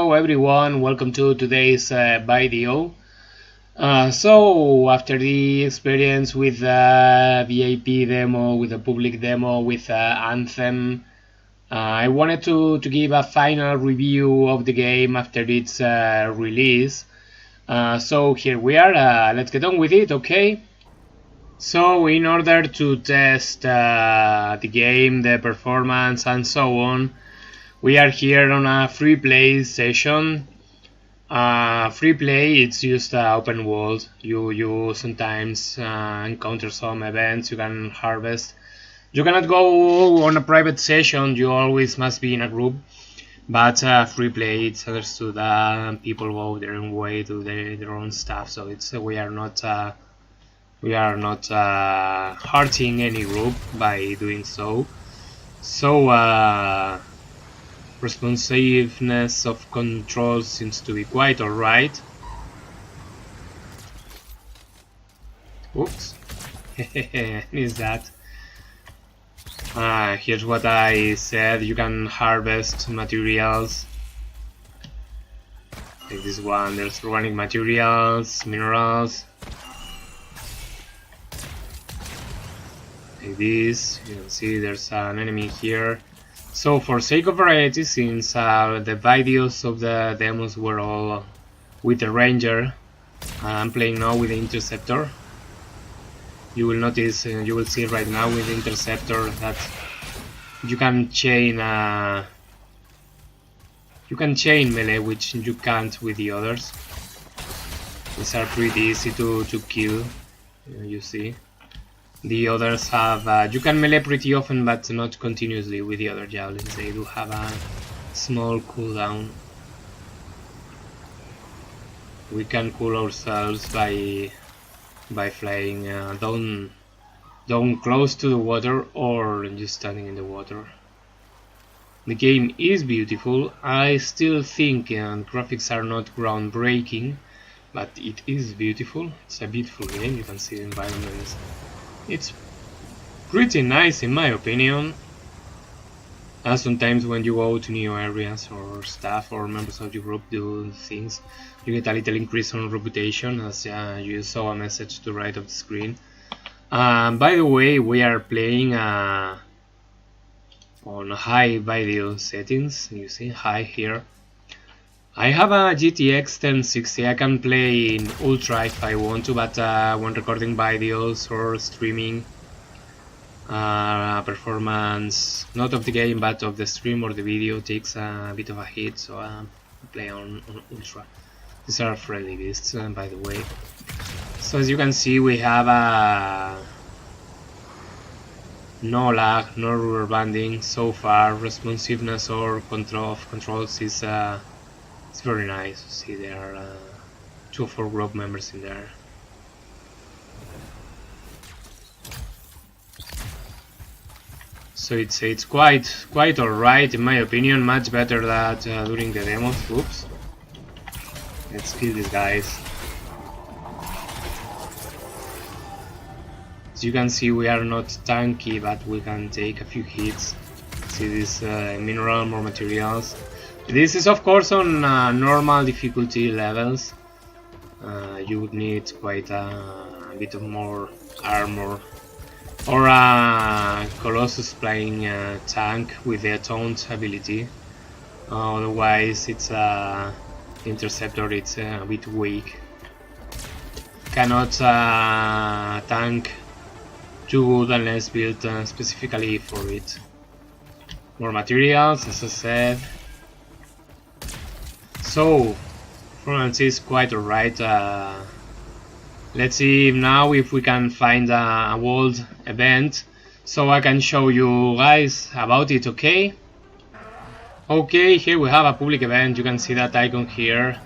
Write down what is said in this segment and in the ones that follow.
Hello everyone, welcome to today's video. So after the experience with the VIP demo, with the public demo, with Anthem, I wanted to give a final review of the game after its release. So here we are, let's get on with it, okay? So in order to test the game, the performance and so on, we are here on a free play session. Free play, it's just open world. You sometimes encounter some events you can harvest. You cannot go on a private session, you always must be in a group. But free play, it's understood people go their own way, do their own stuff. So it's we are not hurting any group by doing so. So responsiveness of control seems to be quite alright. Oops. Is that? Here's what I said. You can harvest materials. Like this one, there's organic materials, minerals. Like this, you can see there's an enemy here. So for sake of variety, since the videos of the demos were all with the ranger, I'm playing now with the interceptor. You will notice, you will see right now with the interceptor that you can chain melee, which you can't with the others. These are pretty easy to kill, you see. The others have, you can melee pretty often, but not continuously with the other javelins. They do have a small cooldown. We can cool ourselves by flying down close to the water or just standing in the water. The game is beautiful. I still think graphics are not groundbreaking, but it is beautiful. It's a beautiful game. You can see the environments. It's pretty nice in my opinion. Sometimes when you go to new areas or staff or members of your group do things, you get a little increase on reputation, as you saw a message to the right of the screen. By the way, we are playing on high video settings. You see high here. I have a GTX 1060. I can play in ultra if I want to, but when recording videos or streaming, performance not of the game but of the stream or the video takes a bit of a hit, so I play on ultra. These are friendly beasts, by the way. So as you can see, we have no lag, no rubber banding so far. Responsiveness or controls is it's very nice. See, there are 2 or 4 group members in there. So it's quite alright in my opinion. Much better than during the demos. Oops. Let's kill these guys. As you can see, we are not tanky, but we can take a few hits. See this mineral, more materials. This is of course on normal difficulty levels. You would need quite a bit of more armor, or a Colossus playing tank with the taunt ability. Otherwise it's interceptor, it's a bit weak. Cannot tank too good unless built specifically for it. More materials, as I said. So, performance is quite alright. Let's see now if we can find a world event, so I can show you guys about it, okay? Okay, here we have a public event. You can see that icon here.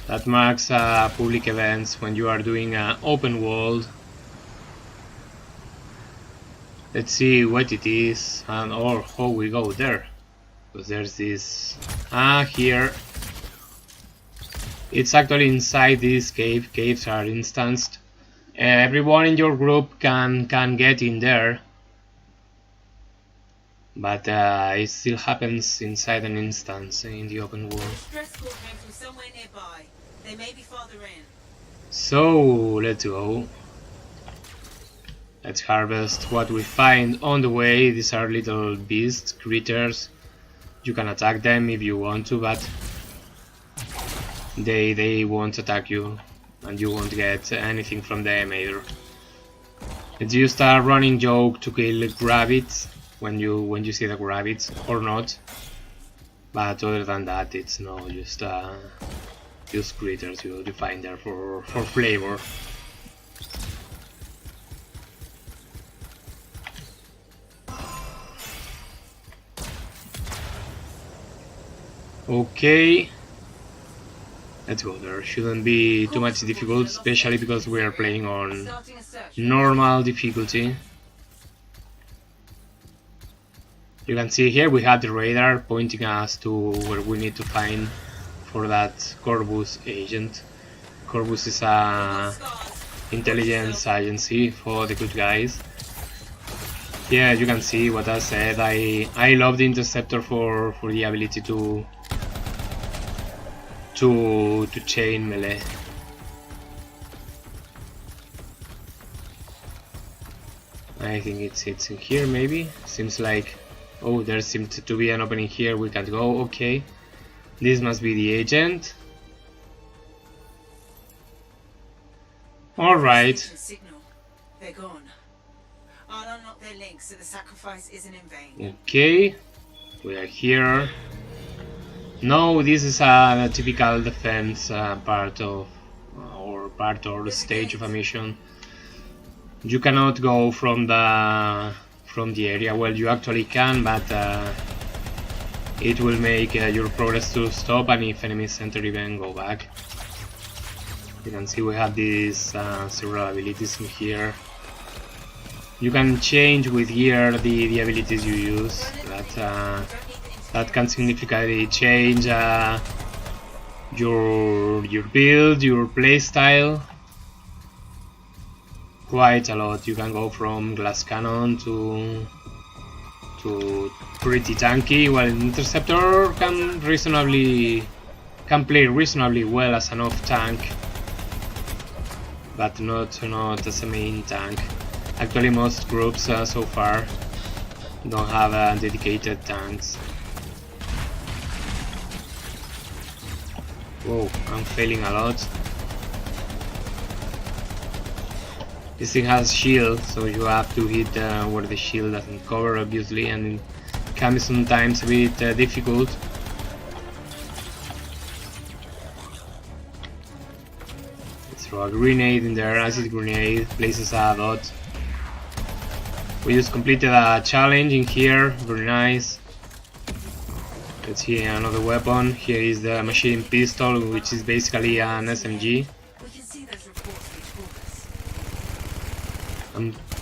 That marks public events when you are doing an open world. Let's see what it is and or how we go there. Because there's this here. It's actually inside this cave. Caves are instanced. Everyone in your group can get in there. but it still happens inside an instance in the open world. So let's go. Let's harvest what we find on the way. These are little beasts, critters. You can attack them if you want to, but they won't attack you, and you won't get anything from them either. It's just a running joke to kill rabbits when you see the rabbits or not. But other than that, it's no just critters you find there for flavor. Okay, let's go. There shouldn't be too much difficult, especially because we are playing on normal difficulty. You can see here we have the radar pointing us to where we need to find for that Corvus agent. Corvus is a intelligence agency for the good guys. Yeah, you can see what I said. I love the interceptor for the ability to chain melee. I think it's in here maybe. Seems like, oh, there seems to be an opening here. We can go. Okay, this must be the agent. All right. They're gone. I'll unlock their links so the sacrifice isn't in vain. Okay, we are here. No, this is a typical defense part or stage of a mission. You cannot go from the area. Well, you actually can, but it will make your progress to stop, and if enemies enter, even go back. You can see we have these several abilities in here. You can change with gear the abilities you use. That can significantly change your build, your playstyle, quite a lot. You can go from glass cannon to pretty tanky, while an interceptor can play reasonably well as an off tank, but not as a main tank. Actually, most groups so far don't have dedicated tanks. Whoa, I'm failing a lot. This thing has shield, so you have to hit where the shield doesn't cover, obviously, and it can be sometimes a bit difficult. Let's throw a grenade in there, acid grenade, places a dot. We just completed a challenge in here, very nice. Let's see another weapon. Here is the machine pistol, which is basically an SMG.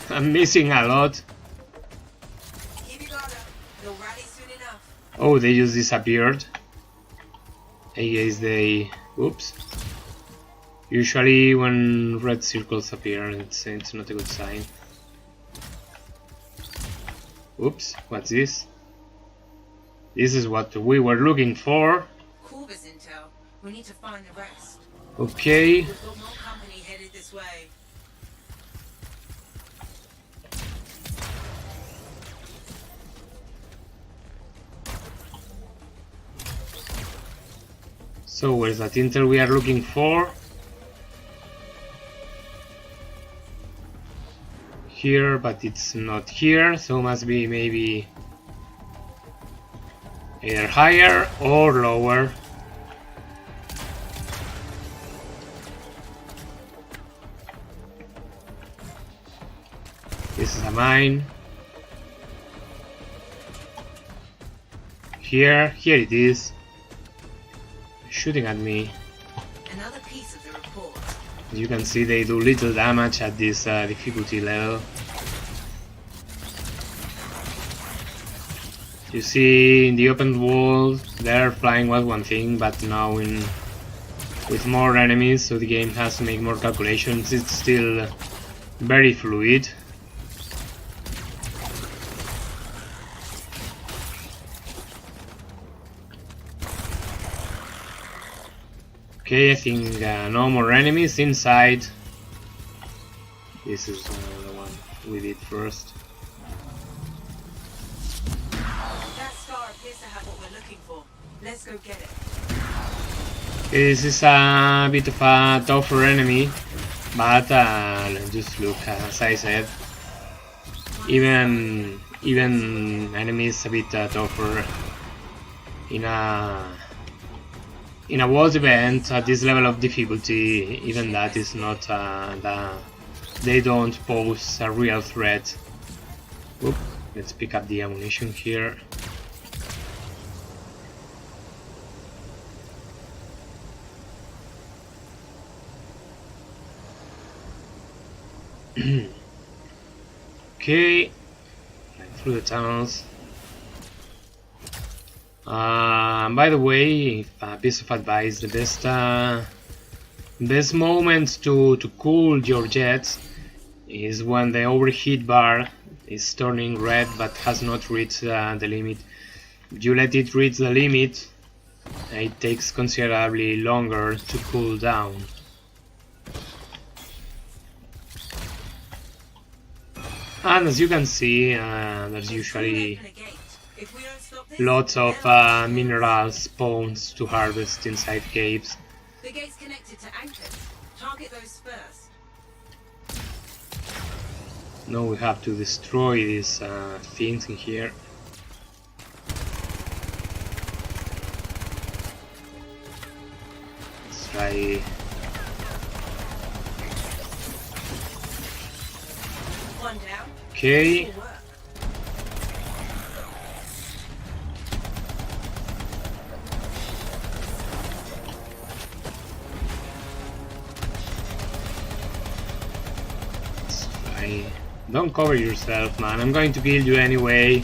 I'm missing a lot. Oh, they just disappeared. I guess they... Oops. Usually when red circles appear, it's not a good sign. Oops, what's this? This is what we were looking for. Intel. We need to find the rest. Okay. We've got more company headed this way. So where's that intel we are looking for? Here, but it's not here, so must be maybe either higher or lower. This is a mine. Here it is. Shooting at me. Another piece of the report. As you can see, they do little damage at this difficulty level. You see, in the open world, there flying was one thing, but now with more enemies, so the game has to make more calculations. It's still very fluid. Okay, I think no more enemies inside. This is the one we did first. That star appears to have what we're looking for. Let's go get it. Okay, this is a bit of a tougher enemy, but just look, as I said, even enemies a bit tougher in a world event at this level of difficulty. Even that is not they don't pose a real threat. Oop, let's pick up the ammunition here. Okay, through the tunnels. By the way, a piece of advice: the best moment to cool your jets is when the overheat bar is turning red but has not reached the limit. If you let it reach the limit, it takes considerably longer to cool down. And as you can see, there's usually lots of mineral spawns to harvest inside caves. The gate's connected to anchors. Target those first. Now we have to destroy these things in here. Let's try. One down. Okay. Don't cover yourself, man. I'm going to kill you anyway.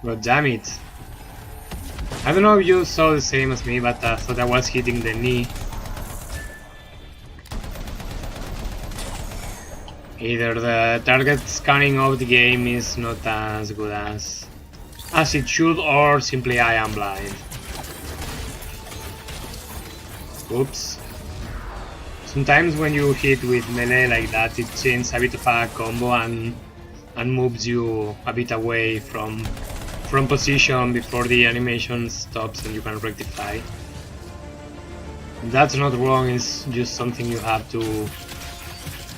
God damn it. I don't know if you saw the same as me, but I thought I was hitting the knee. Either the target scanning of the game is not as good as it should, or simply I am blind. Oops. Sometimes when you hit with melee like that, it changes a bit of a combo and moves you a bit away from position before the animation stops and you can rectify. That's not wrong, it's just something you have to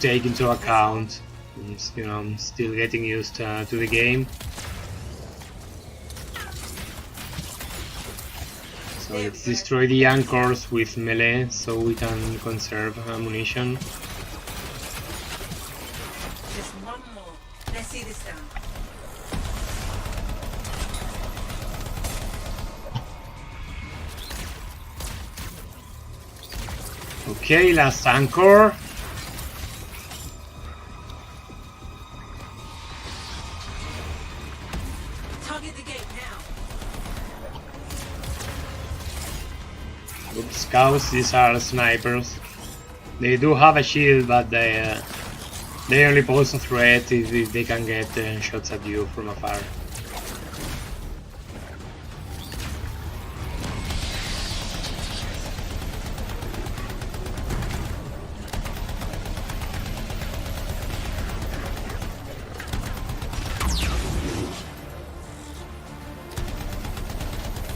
take into account. You know, I'm still getting used to the game. So let's destroy the anchors with melee so we can conserve ammunition. Just one more. Let's see this down. Okay, last anchor. Target the gate now. Oops, scouts, these are snipers. They do have a shield, but they only pose a threat if they can get shots at you from afar.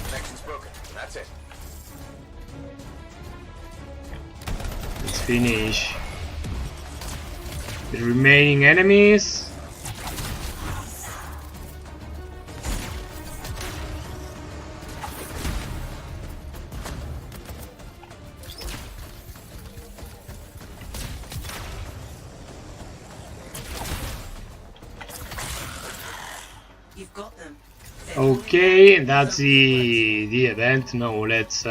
Connection's broken. That's it. Let's finish the remaining enemies. You've got them. Okay, that's the event. Now let's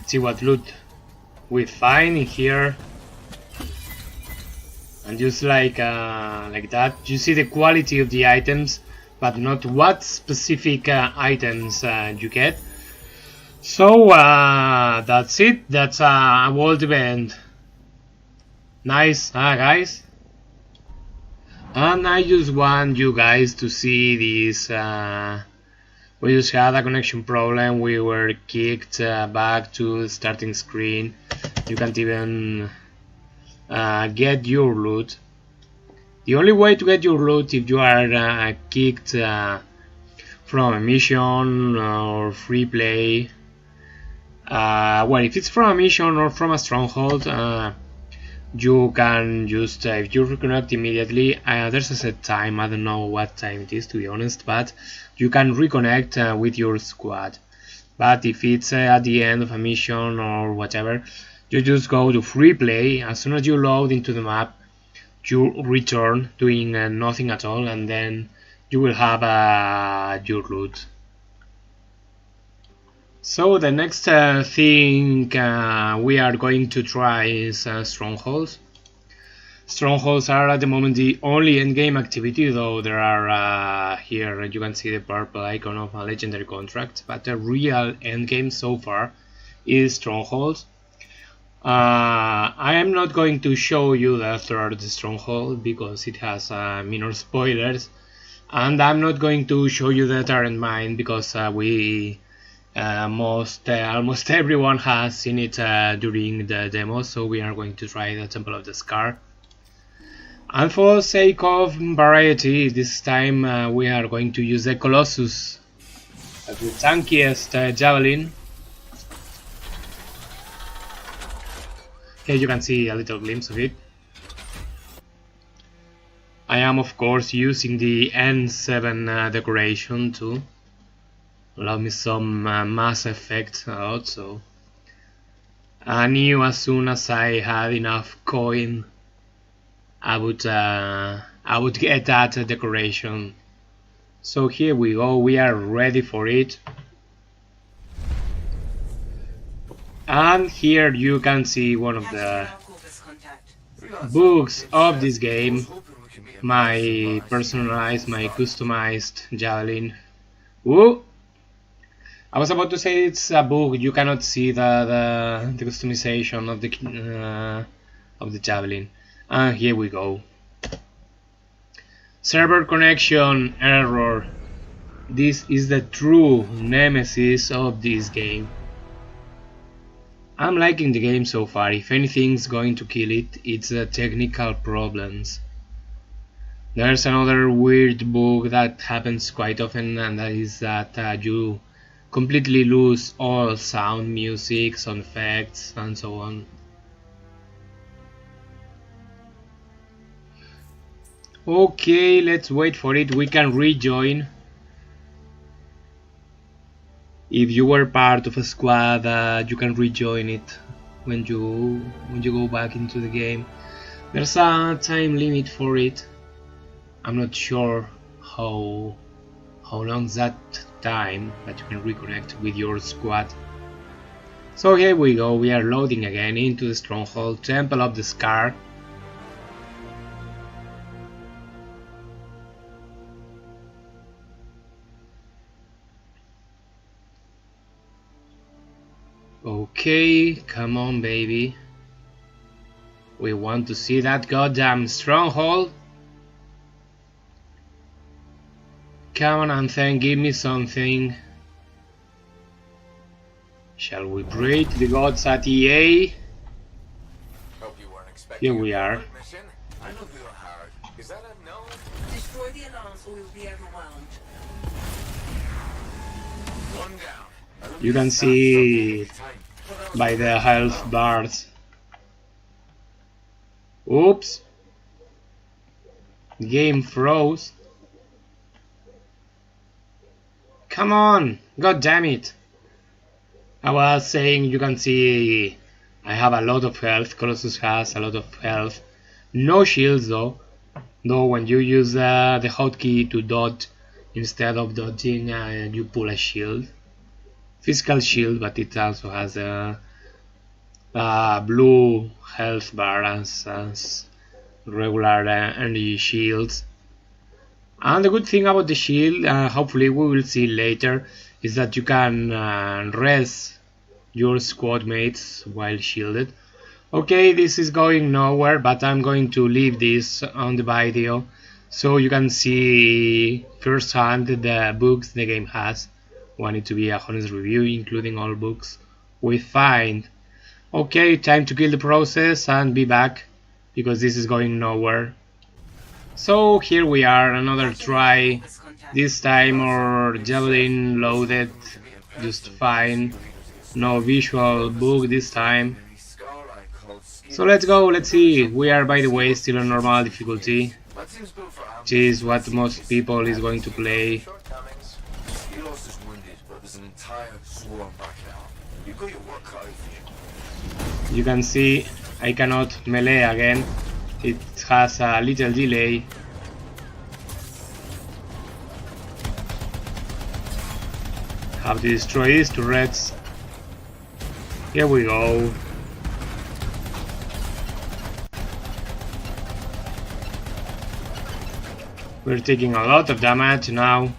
see what loot we find in here. And just like that, you see the quality of the items, but not what specific items you get. So that's it. That's a world event. Nice, guys. And I just want you guys to see this We just had a connection problem. We were kicked back to the starting screen. You can't even get your loot. The only way to get your loot if you are kicked from a mission or free play. Well, if it's from a mission or from a stronghold, you can just, if you reconnect immediately, there's a set time, I don't know what time it is to be honest, but you can reconnect with your squad. But if it's at the end of a mission or whatever, you just go to free play. As soon as you load into the map, you return doing nothing at all, and then you will have your loot. So the next thing we are going to try is strongholds. Strongholds are at the moment the only endgame activity, though there are here you can see the purple icon of a legendary contract, but the real endgame so far is strongholds. I am not going to show you the third stronghold because it has minor spoilers, and I'm not going to show you the Tyrant Mine because almost everyone has seen it during the demo, so we are going to try the Temple of the Scar. And for the sake of variety, this time we are going to use the Colossus as the tankiest javelin. Here you can see a little glimpse of it. I am of course using the N7 decoration too. Allow me some mass effect also. I knew as soon as I had enough coin I would get that decoration. So here we go, we are ready for it. And here you can see one of the books of this game, my personalized, my customized javelin. Woo! I was about to say it's a book. You cannot see the customization of the javelin. And here we go. Server connection error. This is the true nemesis of this game. I'm liking the game so far. If anything's going to kill it, it's the technical problems. There's another weird bug that happens quite often, and that is that you completely lose all sound, music, sound effects, and so on. Okay, let's wait for it. We can rejoin. If you were part of a squad, you can rejoin it when you go back into the game. There's a time limit for it. I'm not sure how long's that time, but you can reconnect with your squad. So here we go. We are loading again into the stronghold, Temple of the Scar. Okay, come on baby. We want to see that goddamn stronghold. Come on Anthem, give me something. Shall we pray to the gods at EA? Hope you weren't expecting Here we are. mission. I know you are hard. Is that a no? Destroy the alarms or we'll be overwhelmed. One down. You can see by the health bars. Oops. Game froze. Come on! God damn it! I was saying you can see I have a lot of health. Colossus has a lot of health. No shields though. Though when you use the hotkey to dodge instead of dodging, you pull a shield. Physical shield, but it also has a blue health bar as regular energy shields. And the good thing about the shield, hopefully we will see later, is that you can res your squad mates while shielded. Okay, this is going nowhere, but I'm going to leave this on the video so you can see firsthand the bugs the game has. Want it to be a honest review, including all books we find. Okay, time to kill the process and be back, because this is going nowhere. So here we are, another try. This time our javelin loaded just fine. No visual bug this time. So let's go, let's see. We are, by the way, still on normal difficulty, which is what most people is going to play. You can see I cannot melee again. It has a little delay. Have to destroy these turrets. Here we go. We're taking a lot of damage now.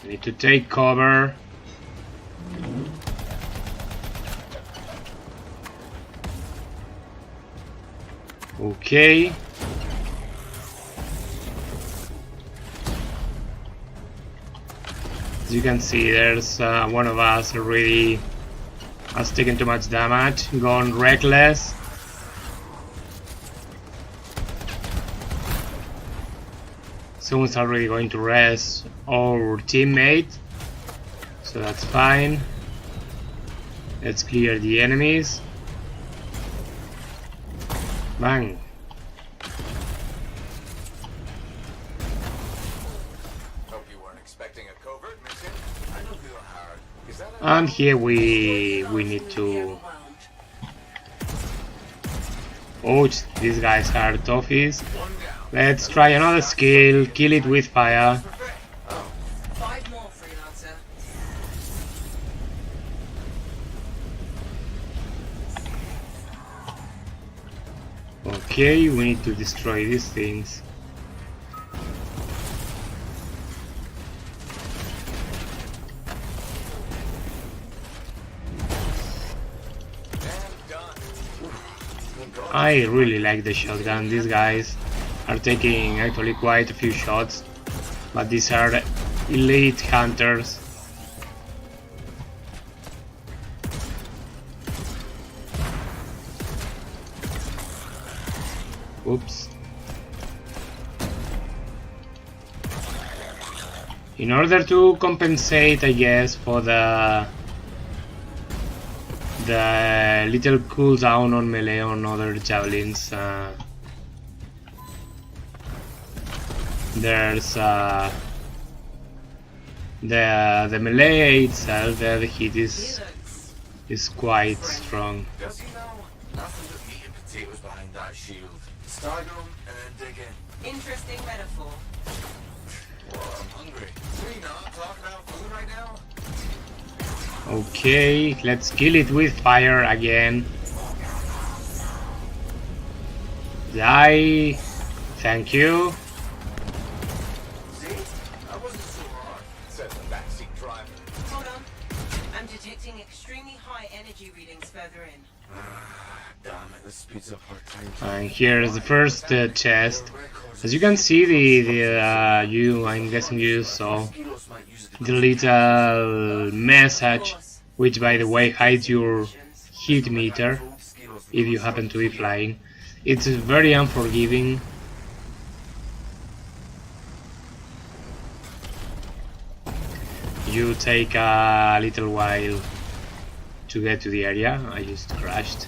Need to take cover. Okay. As you can see, there's one of us already has taken too much damage, gone reckless. Someone's already going to rest our teammate, so that's fine. Let's clear the enemies. Bang. Hope you weren't expecting a covert mission. I know you are hard. Is that And here we need to. Oh, these guys are toughies. Let's try another skill. Kill it with fire. 5 more, freelancer. Okay, we need to destroy these things. I really like the shotgun. These guys are taking actually quite a few shots, but these are elite hunters. Oops. In order to compensate, I guess, for the little cooldown on melee on other javelins, there's the melee itself, the hit is quite strong. Does he know? Nothing but meat and potatoes behind that shield. Start them and then dig in. Interesting metaphor. Well, I'm hungry. Can we not talk about food right now? Okay, let's kill it with fire again. Die. Thank you. See? That wasn't so hard. Said the backseat driver. Hold on. I'm detecting extremely high energy readings further in. Damn it, this speeds up our time. And here is the first chest. As you can see, I'm guessing you saw the little message, which by the way hides your hit meter if you happen to be flying. It's very unforgiving. You take a little while to get to the area. I just crashed.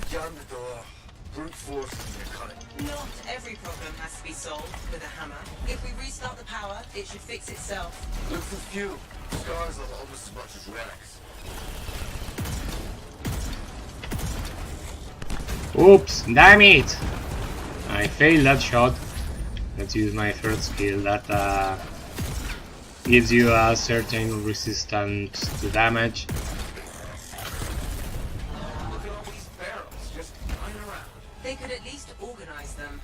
Beyond the door, brute force in your cutting. Not every problem has to be solved with a hammer. If we restart the power, it should fix itself. Look for few. Scars are almost as much as relics. Oops, damn it! I failed that shot. Let's use my first skill that gives you a certain resistance to damage. Look at all these barrels just lying around. They could at least organize them.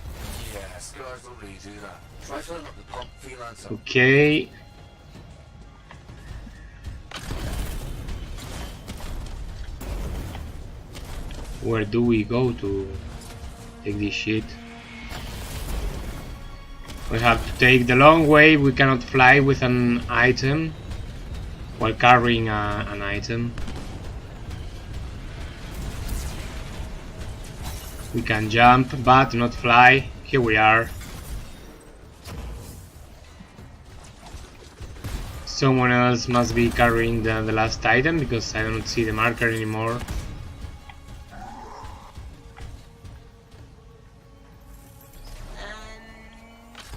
Yeah, scars don't really do that. Try filling up the pump, freelancer. Okay. Where do we go to take this shit? We have to take the long way. We cannot fly with an item while carrying an item. We can jump but not fly. Here we are. Someone else must be carrying the last item because I don't see the marker anymore.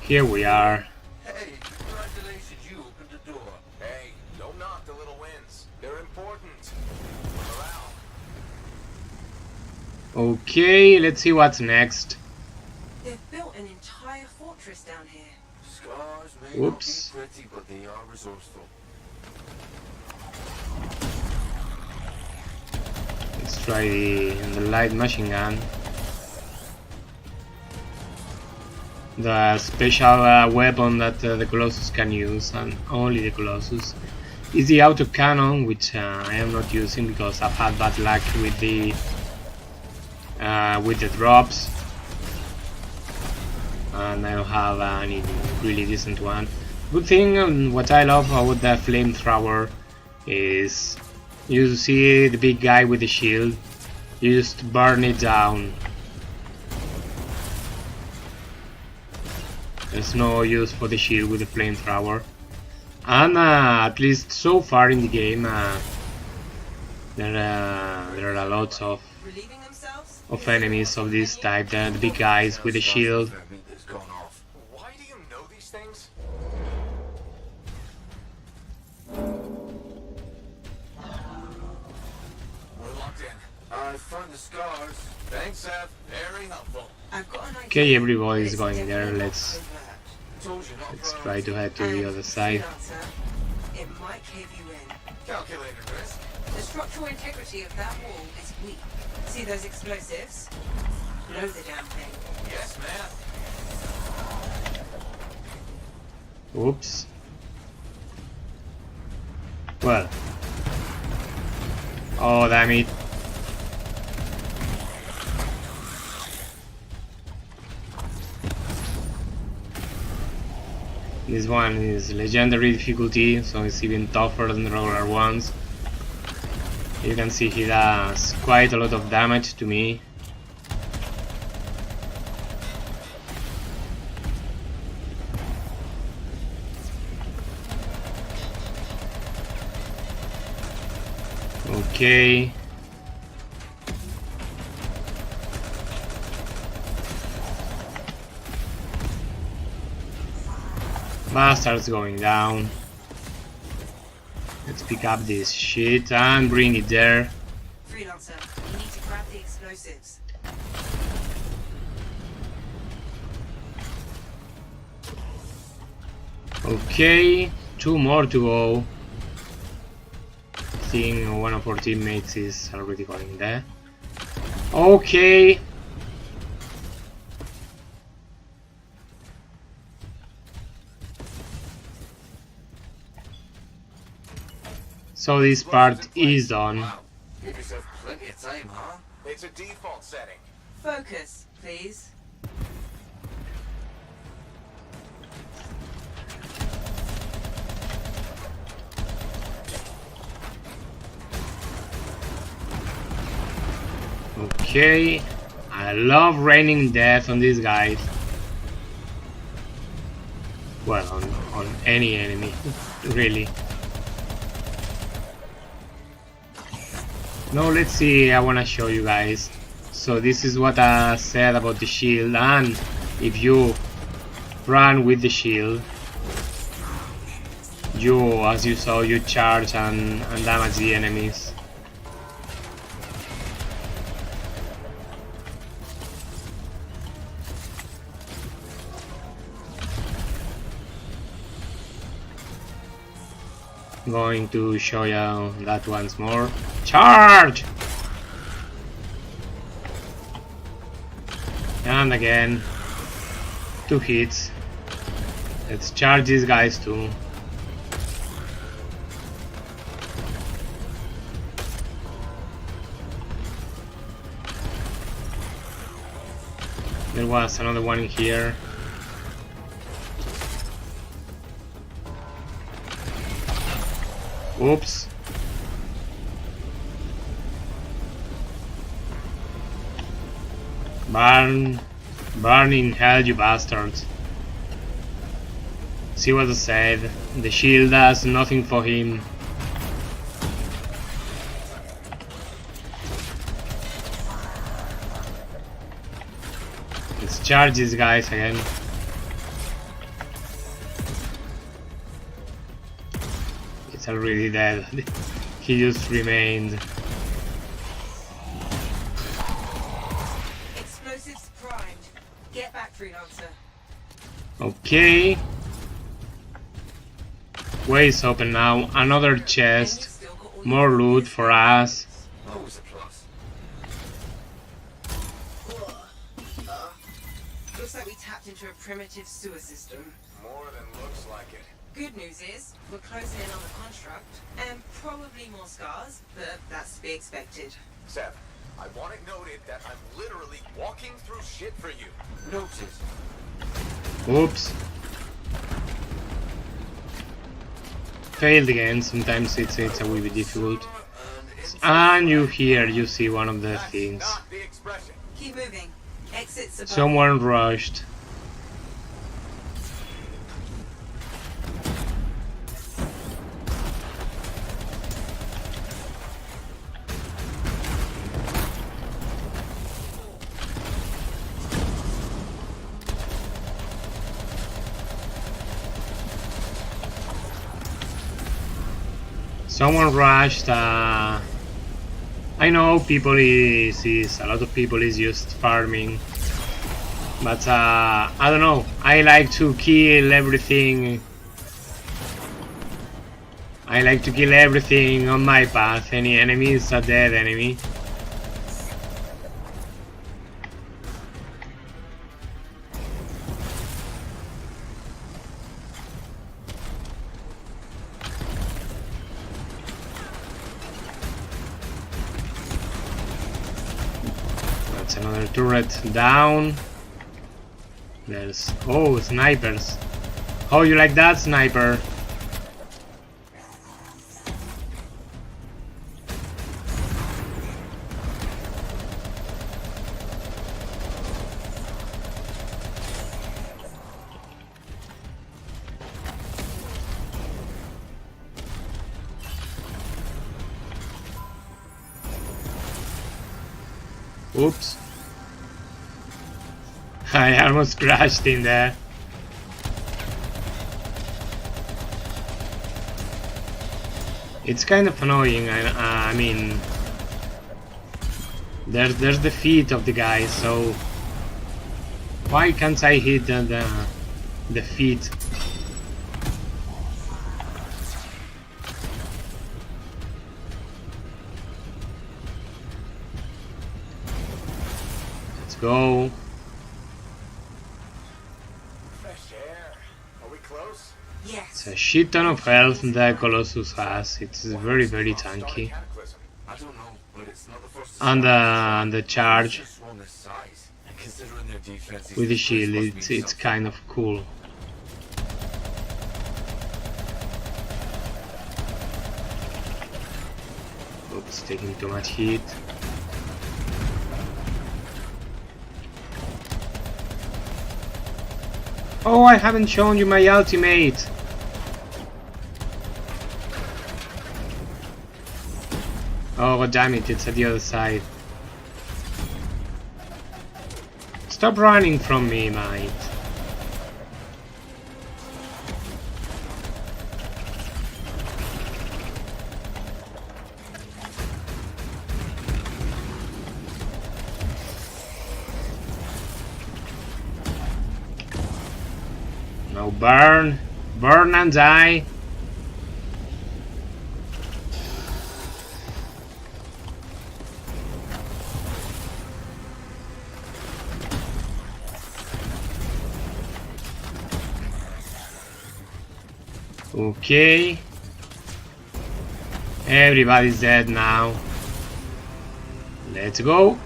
Here we are. Hey, congratulations, you opened the door. Hey, don't knock the little wins. They're important. Morale. Okay, let's see what's next. They've built an entire fortress down here. Scars may Whoops. not be pretty, but they are resourceful. Let's try the light machine gun. The special weapon that the Colossus can use, and only the Colossus, is the autocannon, which I am not using because I've had bad luck with the drops, and I don't have any really decent one. Good thing, and what I love about the flamethrower is you see the big guy with the shield, you just burn it down. There's no use for the shield with the flamethrower, and at least so far in the game, there are a lot of enemies of this type. The big guys with the shield. Why do you know these things? We're locked in. I found the scars. Thanks, Seth. Very helpful. Okay, everybody's going there. Let's try to head to the other side. It might cave you in. Calculator risk. The structural integrity of that wall is weak. See those explosives? Blow the damn thing. Yes, ma'am. Oops. Well. Oh, damn it. This one is legendary difficulty, so it's even tougher than the regular ones. You can see he does quite a lot of damage to me. Okay. Bastards going down. Let's pick up this shit and bring it there. Freelancer, you need to grab the explosives. Okay, 2 more to go. I think one of our teammates is already going there. Okay. So this part is done. Wow. Give yourself plenty of time, huh? It's a default setting. Focus, please. Okay. I love raining death on these guys. Well, on any enemy, really. Now let's see, I wanna show you guys. So this is what I said about the shield, and if you run with the shield, you, as you saw, you charge and damage the enemies. Going to show you that once more. Charge! And again, 2 hits. Let's charge these guys too. There was another one in here. Oops. Burn. Burn in hell, you bastards. See what I said. The shield does nothing for him. Let's charge these guys again. It's already dead. He just remained. Explosives primed. Get back, freelancer. Okay. Way is open now. Another chest. More loot for us. Always a plus. Looks like we tapped into a primitive sewer system. More than looks like it. Good news is, we're closing in on the construct, and probably more scars, but that's to be expected. Seth, I want it noted that I'm literally walking through shit for you. Noted. Oops. Failed again. Sometimes it's a wee bit difficult. And you see one of the things. Not the expression. Keep moving. Exits above. Someone rushed. Someone rushed. I know people is a lot of people is just farming, but I don't know. I like to kill everything. I like to kill everything on my path. Any enemy is a dead enemy. Another turret down. There's snipers. Oh, you like that, sniper? Oops. I almost crashed in there. It's kind of annoying. I mean, there's the feet of the guy, so why can't I hit the feet? Let's go. It's a shit ton of health the Colossus has. It's very tanky. And the charge with the shield, it's kind of cool. Oops, taking too much heat. Oh, I haven't shown you my ultimate. Oh, god damn it, it's at the other side. Stop running from me, mate. Now burn. Burn and die. Okay. Everybody's dead now. Let's go.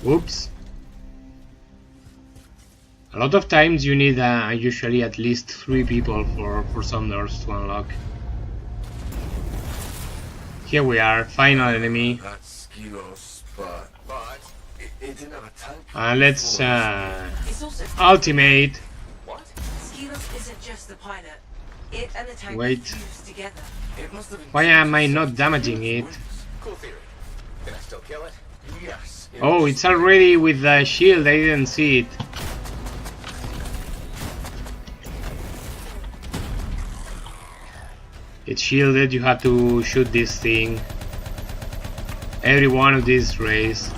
Oops. A lot of times you need usually at least 3 people for some doors to unlock. Here we are, final enemy. That's Skilo's spot, but it didn't have a tank. Let's It's also ultimate. What? Skilos isn't just the pilot. It and the tank Wait. fused together. It must have been. Why am I not damaging it? Cool theory. Can I still kill it? Yes. Oh, it's already with the shield, I didn't see it. It's shielded, you have to shoot this thing. Every one of these rays.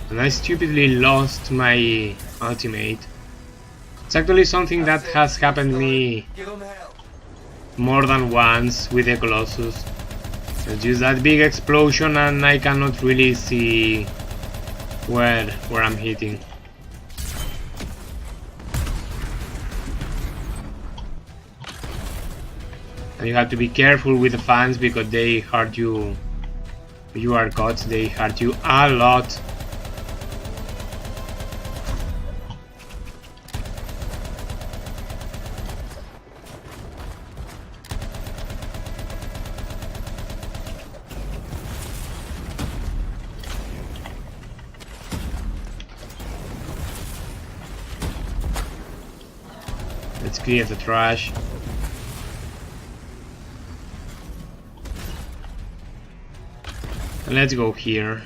And I stupidly lost my ultimate. It's actually something that has happened to me Give him hell. more than once with the Colossus. It's just that big explosion and I cannot really see where I'm hitting. And you have to be careful with the fans because they hurt you. If you are caught, they hurt you a lot. Let's clear the trash. And let's go here.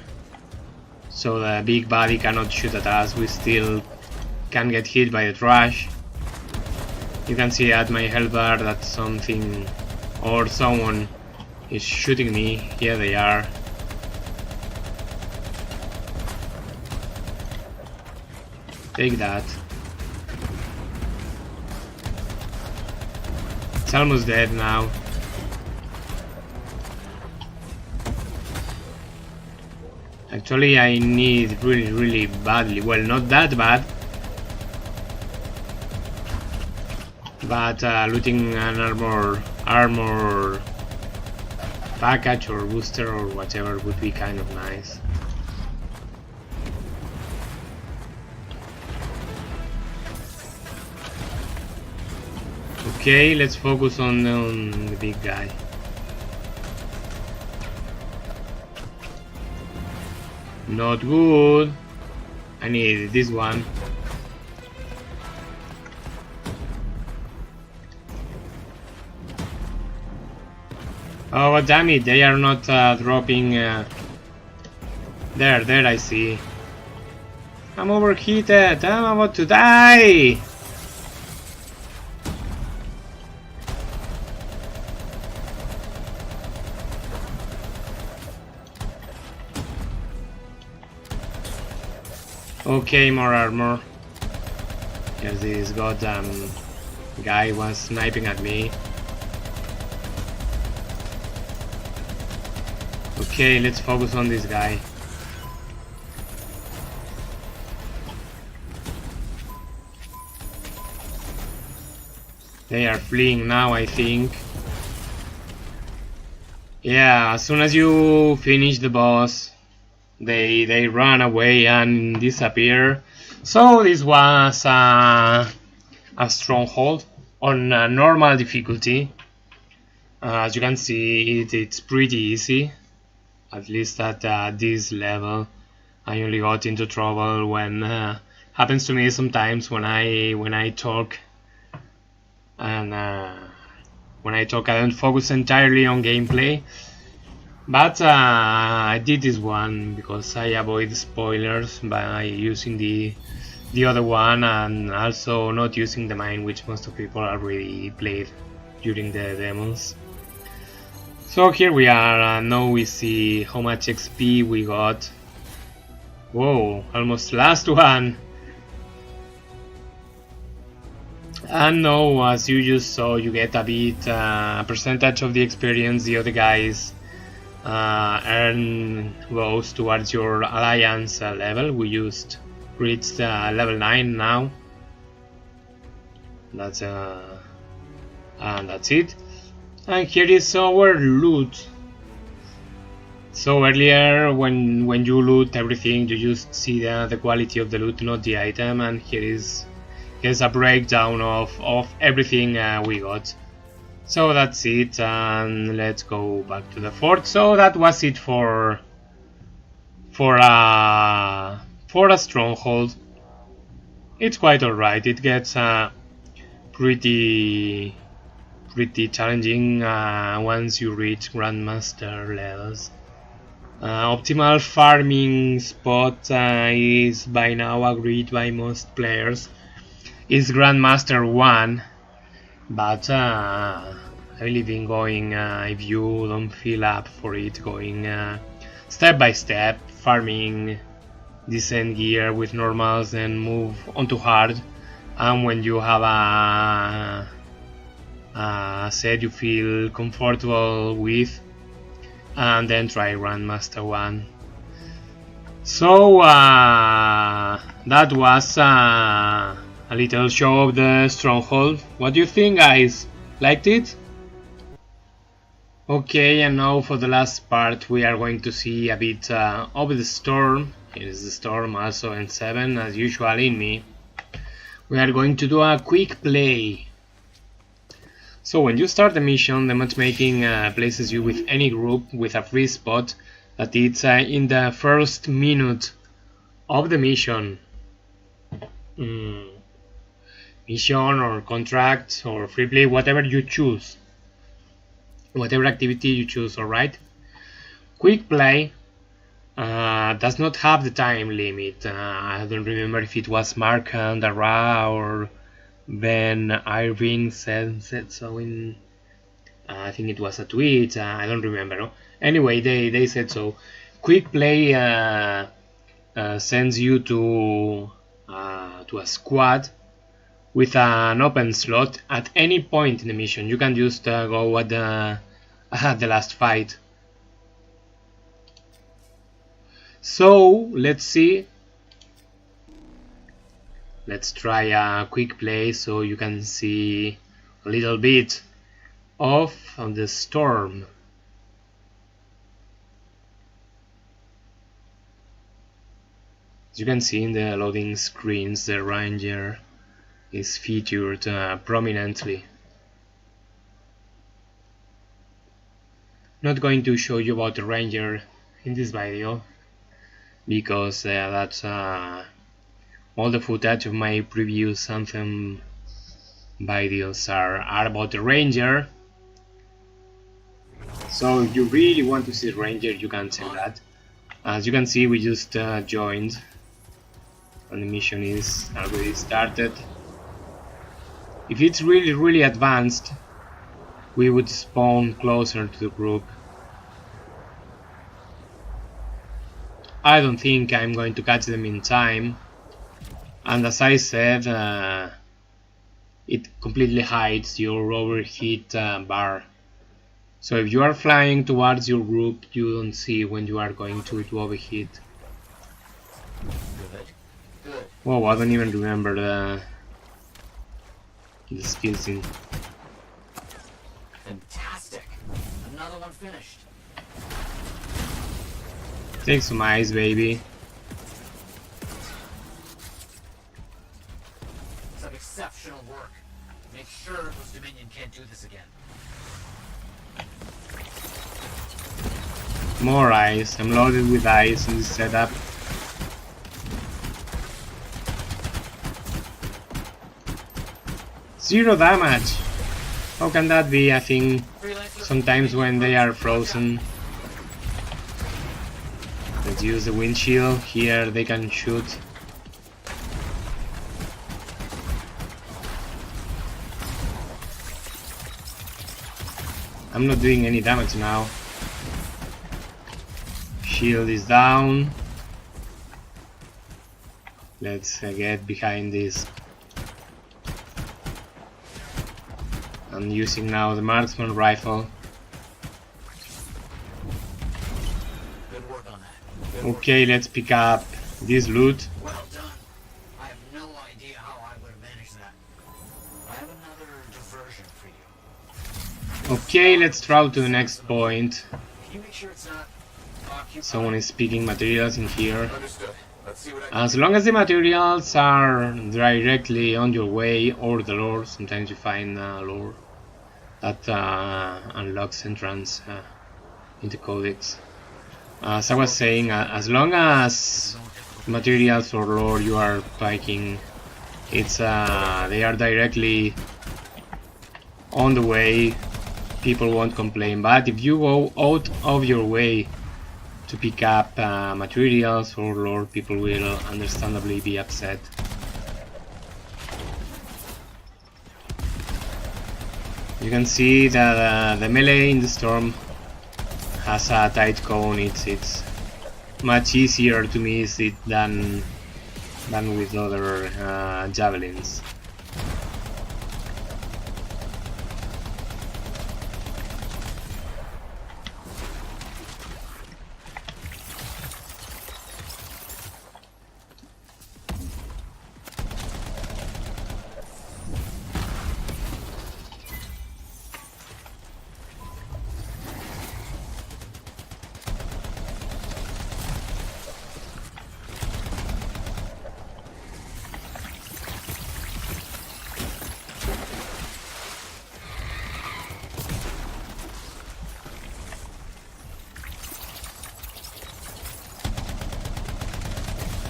So the big body cannot shoot at us, we still can get hit by the trash. You can see at my health bar that something or someone is shooting me. Here they are. Take that. It's almost dead now. Actually, I need really badly. Well, not that bad. But looting an armor package or booster or whatever would be kind of nice. Okay, let's focus on the big guy. Not good. I need this one. Oh, damn it, they are not dropping. There, I see. I'm overheated. I'm about to die. Okay, more armor. Yes, this goddamn guy was sniping at me. Okay, let's focus on this guy. They are fleeing now, I think. Yeah, as soon as you finish the boss, they run away and disappear. So this was a stronghold on a normal difficulty. As you can see, it's pretty easy, at least at this level. I only got into trouble when happens to me sometimes when I talk, and when I talk I don't focus entirely on gameplay. But I did this one because I avoid spoilers by using the other one and also not using the mine, which most of people already played during the demos. So here we are, now we see how much XP we got. Whoa, almost last one! And now, as you just saw, you get a bit percentage of the experience the other guys earn goes towards your alliance level. We just reached level 9 now. That's and that's it. And here is our loot. So earlier, when you loot everything, you just see the quality of the loot, not the item, and here's a breakdown of everything we got. So that's it, and let's go back to the fort. So that was it for a stronghold. It's quite alright. It gets pretty challenging once you reach Grandmaster levels. Optimal farming spot is by now agreed by most players. Is Grandmaster 1, but I believe in going, if you don't feel up for it, going step by step, farming decent gear with normals and move onto hard, and when you have a set you feel comfortable with, and then try Grandmaster 1. So that was a little show of the stronghold. What do you think, guys? Liked it? Okay, and now for the last part we are going to see a bit of the storm. Here is the storm, also in 7 as usual in me. We are going to do a quick play. So when you start the mission, the matchmaking places you with any group with a free spot that it's in the first minute of the mission. Mission or contract or free play, whatever you choose. Whatever activity you choose, alright? Quick play does not have the time limit. I don't remember if it was Mark and Dara or Ben Irving said so in I think it was a tweet, I don't remember. No? Anyway, they said so. Quick play sends you to a squad with an open slot at any point in the mission. You can just go at the last fight. So let's see. Let's try a quick play so you can see a little bit of the storm. As you can see in the loading screens, the Ranger is featured prominently. Not going to show you about the Ranger in this video because that's all the footage of my previous Anthem videos are about the Ranger. So if you really want to see the Ranger, you can say that. As you can see, we just joined and the mission is already started. If it's really advanced, we would spawn closer to the group. I don't think I'm going to catch them in time. And as I said, it completely hides your overheat bar. So if you are flying towards your group, you don't see when you are going to overheat. Good. Whoa, I don't even remember the skills in. Fantastic. Another one finished. Take some ice, baby. Some exceptional work. Make sure those Dominion can't do this again. More ice. I'm loaded with ice in this setup. Zero damage. How can that be? I think sometimes when they are frozen. Let's use the windshield. Here they can shoot. I'm not doing any damage now. Shield is down. Let's get behind this. I'm using now the marksman rifle. Good work on that. Okay, let's pick up this loot. Well done. I have no idea how I would have managed that. I have another diversion for you. Okay, let's travel to the next point. Can you make sure it's not... Someone is picking materials in here. Understood. Let's see what I can As long as the materials are directly on your way or the lore, sometimes you find lore that unlocks entrance into codex. As I was saying, as long as materials or lore you are picking, it's they are directly on the way, people won't complain. But if you go out of your way to pick up materials or lore, people will understandably be upset. You can see that the melee in the storm has a tight cone. It's much easier to miss it than with other javelins.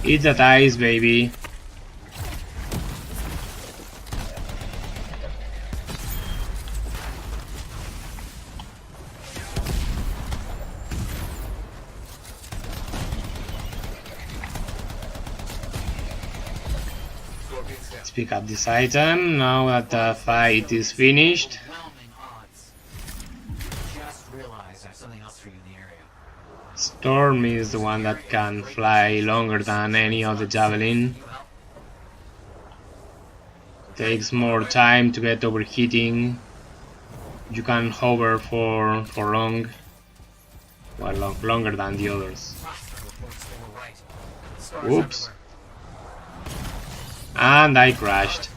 Eat that ice, baby. Let's pick up this item now that the fight is finished. Overwhelming odds. Just realized I have something else for you in the area. Storm is the one that can fly longer than any other javelin. Takes more time to get overheating. You can hover for long, well, longer than the others. Oops. And I crashed.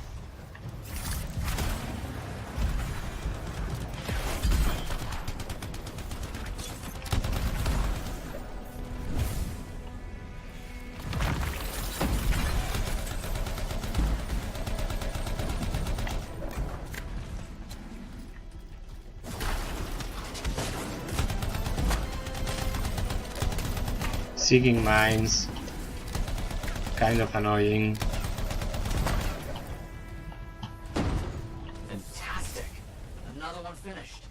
Seeking mines, kind of annoying. Fantastic. Another one finished.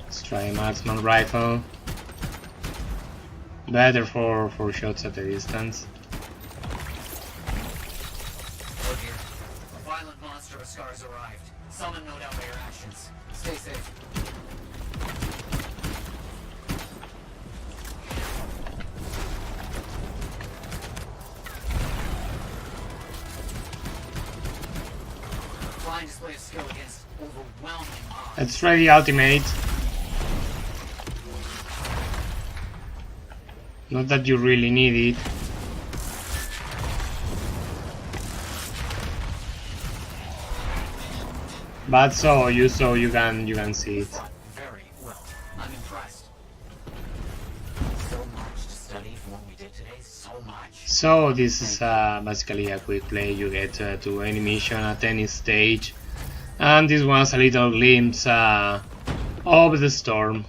Let's try a marksman rifle. Better for shots at a distance. Look here. A violent monster of scars arrived. Summoned no doubt by your actions. Stay safe. Flying display of skill against overwhelming odds. Let's try the ultimate. Not that you really need it. But so you can see it. Very well. I'm impressed. So much to study from what we did today. So much. So this is basically a quick play. You get to any mission at any stage, and this was a little glimpse of the storm.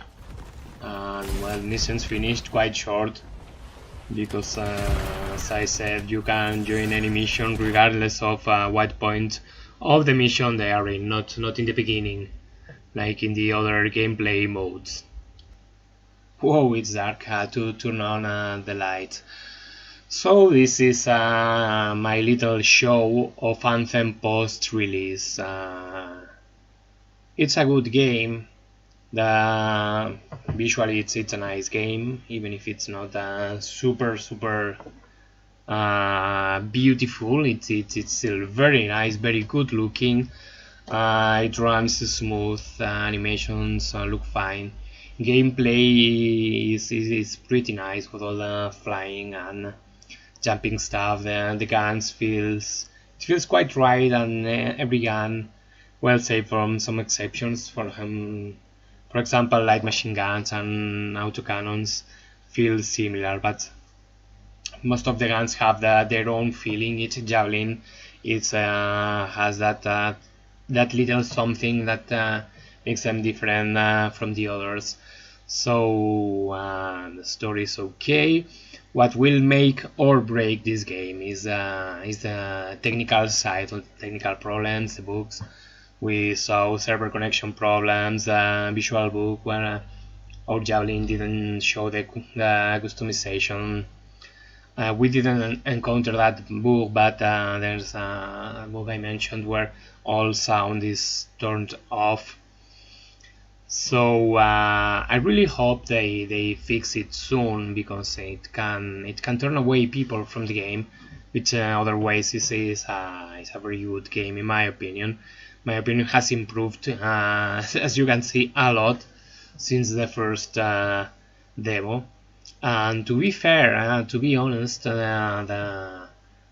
And well, missions finished quite short because, as I said, you can join any mission regardless of what point of the mission they are in, not in the beginning, like in the other gameplay modes. Whoa, it's dark. I had to turn on the light. So this is my little show of Anthem post-release. It's a good game. Visually it's a nice game, even if it's not super beautiful. It's still very nice, very good looking. It runs smooth, animations look fine. Gameplay is pretty nice with all the flying and jumping stuff. The guns feels quite right, and every gun, well, save from some exceptions, for For example, light machine guns and autocannons feel similar, but most of the guns have their own feeling. Each javelin has that little something that makes them different from the others. So the story is okay. What will make or break this game is the technical side, the technical problems, the bugs. We saw server connection problems, visual bug where our javelin didn't show the customization. We didn't encounter that bug, but there's a bug I mentioned where all sound is turned off. So I really hope they fix it soon, because it can turn away people from the game, which otherwise is a very good game in my opinion. My opinion has improved, as you can see, a lot since the first demo. And to be fair, to be honest, the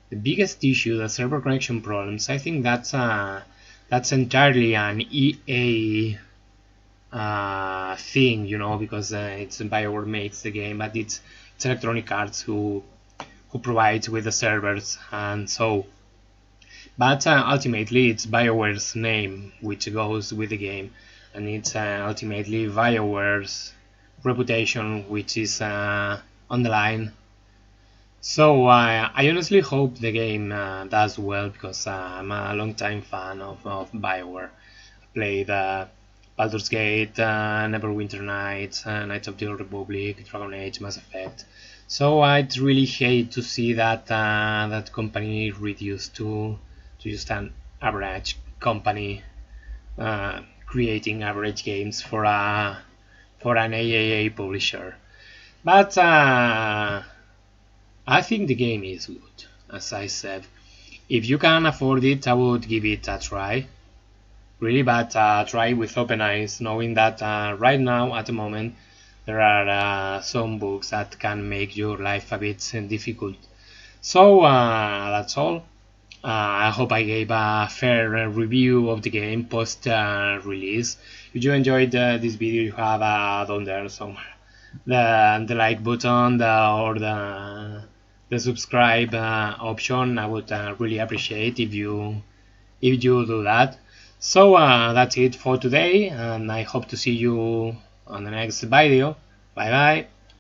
biggest issue, the server connection problems, I think that's entirely an EA thing, you know, because it's BioWare makes the game, but it's Electronic Arts who provides with the servers, and so. But ultimately, it's BioWare's name which goes with the game, and it's ultimately BioWare's reputation which is on the line. So I honestly hope the game does well, because I'm a long-time fan of BioWare. I played Baldur's Gate, Neverwinter Nights, Knights of the Old Republic, Dragon Age, Mass Effect. So I'd really hate to see that that company reduced to just an average company creating average games for an AAA publisher. But I think the game is good, as I said. If you can afford it, I would give it a try. Really, but try with open eyes, knowing that right now, at the moment, there are some bugs that can make your life a bit difficult. So that's all. I hope I gave a fair review of the game post release. If you enjoyed this video, you have down there somewhere the like button or the subscribe option. I would really appreciate if you do that. So that's it for today, and I hope to see you on the next video. Bye bye.